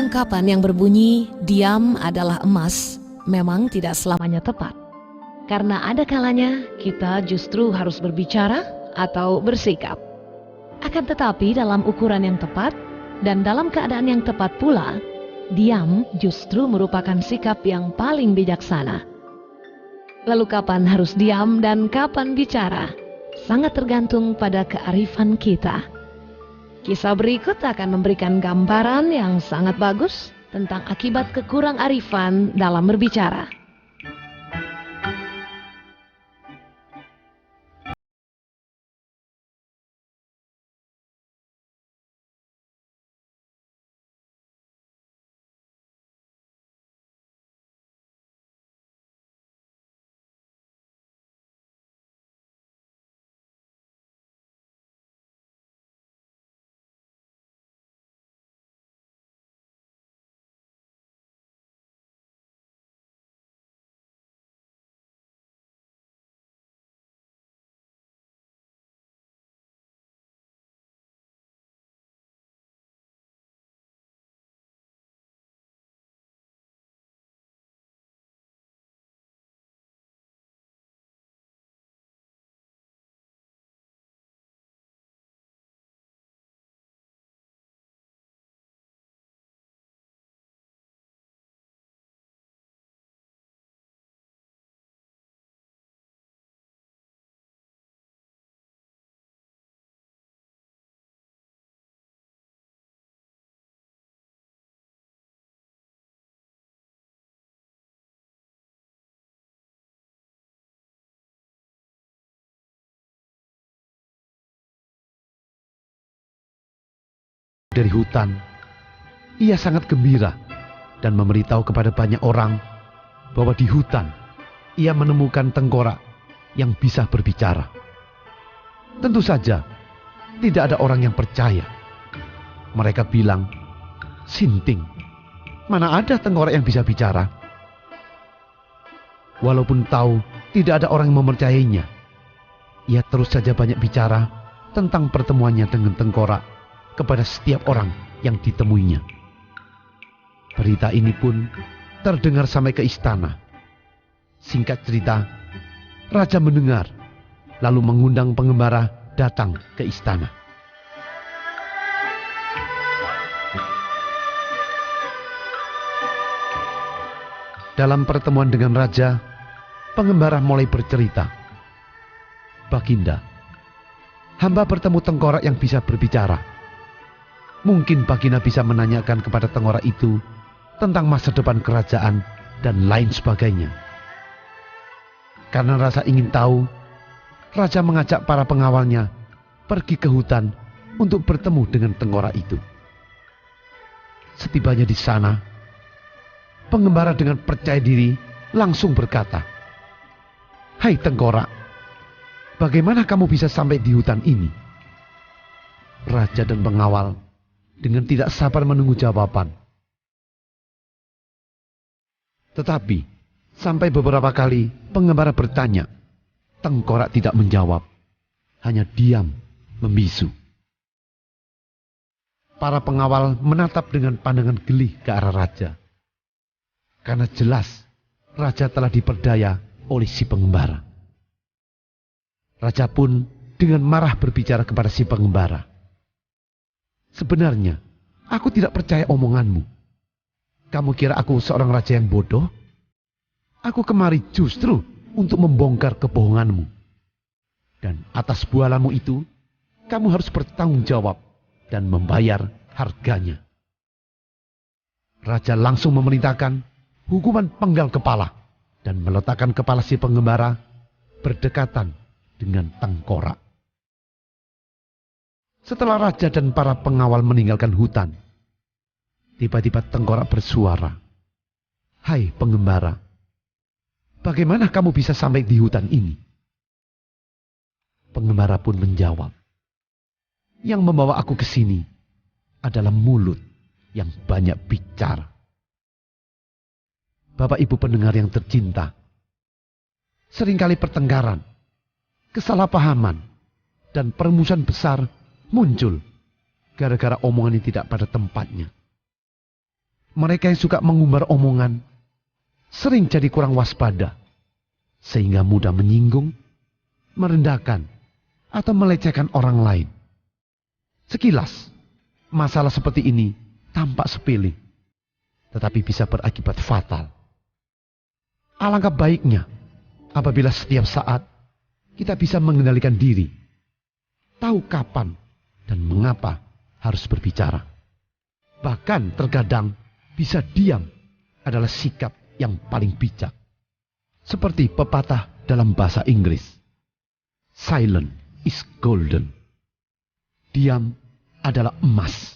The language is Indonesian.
Ungkapan yang berbunyi diam adalah emas memang tidak selamanya tepat. Karena ada kalanya kita justru harus berbicara atau bersikap. Akan tetapi dalam ukuran yang tepat dan dalam keadaan yang tepat pula, diam justru merupakan sikap yang paling bijaksana. Lalu kapan harus diam dan kapan bicara? Sangat tergantung pada kearifan kita. Kisah berikut akan memberikan gambaran yang sangat bagus tentang akibat kekurang arifan dalam berbicara. Dari hutan, ia sangat gembira dan memberitahu kepada banyak orang bahwa di hutan ia menemukan tengkorak yang bisa berbicara. Tentu saja tidak ada orang yang percaya. Mereka bilang, "Sinting, mana ada tengkorak yang bisa bicara?" Walaupun tahu tidak ada orang yang mempercayainya, ia terus saja banyak bicara tentang pertemuannya dengan tengkorak kepada setiap orang yang ditemuinya. Berita ini pun terdengar sampai ke istana. Singkat cerita, raja mendengar, lalu mengundang pengembara datang ke istana. Dalam pertemuan dengan raja, pengembara mulai bercerita, "Baginda, hamba bertemu tengkorak yang bisa berbicara. Mungkin Baginda bisa menanyakan kepada tengkorak itu tentang masa depan kerajaan dan lain sebagainya." Karena rasa ingin tahu, raja mengajak para pengawalnya pergi ke hutan untuk bertemu dengan tengkorak itu. Setibanya di sana, pengembara dengan percaya diri langsung berkata, "Hai tengkorak, bagaimana kamu bisa sampai di hutan ini?" Raja dan pengawal dengan tidak sabar menunggu jawaban. Tetapi sampai beberapa kali pengembara bertanya, tengkorak tidak menjawab, hanya diam membisu. Para pengawal menatap dengan pandangan geli ke arah raja, karena jelas raja telah diperdaya oleh si pengembara. Raja pun dengan marah berbicara kepada si pengembara, "Sebenarnya, aku tidak percaya omonganmu. Kamu kira aku seorang raja yang bodoh? Aku kemari justru untuk membongkar kebohonganmu. Dan atas bualanmu itu, kamu harus bertanggung jawab dan membayar harganya." Raja langsung memerintahkan hukuman penggal kepala dan meletakkan kepala si pengembara berdekatan dengan tengkorak. Setelah raja dan para pengawal meninggalkan hutan, tiba-tiba tengkorak bersuara, "Hai pengembara, bagaimana kamu bisa sampai di hutan ini?" Pengembara pun menjawab, "Yang membawa aku ke sini adalah mulut yang banyak bicara." Bapak Ibu pendengar yang tercinta, seringkali pertengkaran, kesalahpahaman, dan permusuhan besar muncul gara-gara omongan yang tidak pada tempatnya. Mereka yang suka mengumbar omongan sering jadi kurang waspada, sehingga mudah menyinggung, merendahkan, atau melecehkan orang lain. Sekilas, masalah seperti ini tampak sepele, tetapi bisa berakibat fatal. Alangkah baiknya apabila setiap saat kita bisa mengendalikan diri, tahu kapan dan mengapa harus berbicara. Bahkan terkadang bisa diam adalah sikap yang paling bijak. Seperti pepatah dalam bahasa Inggris, silent is golden. Diam adalah emas.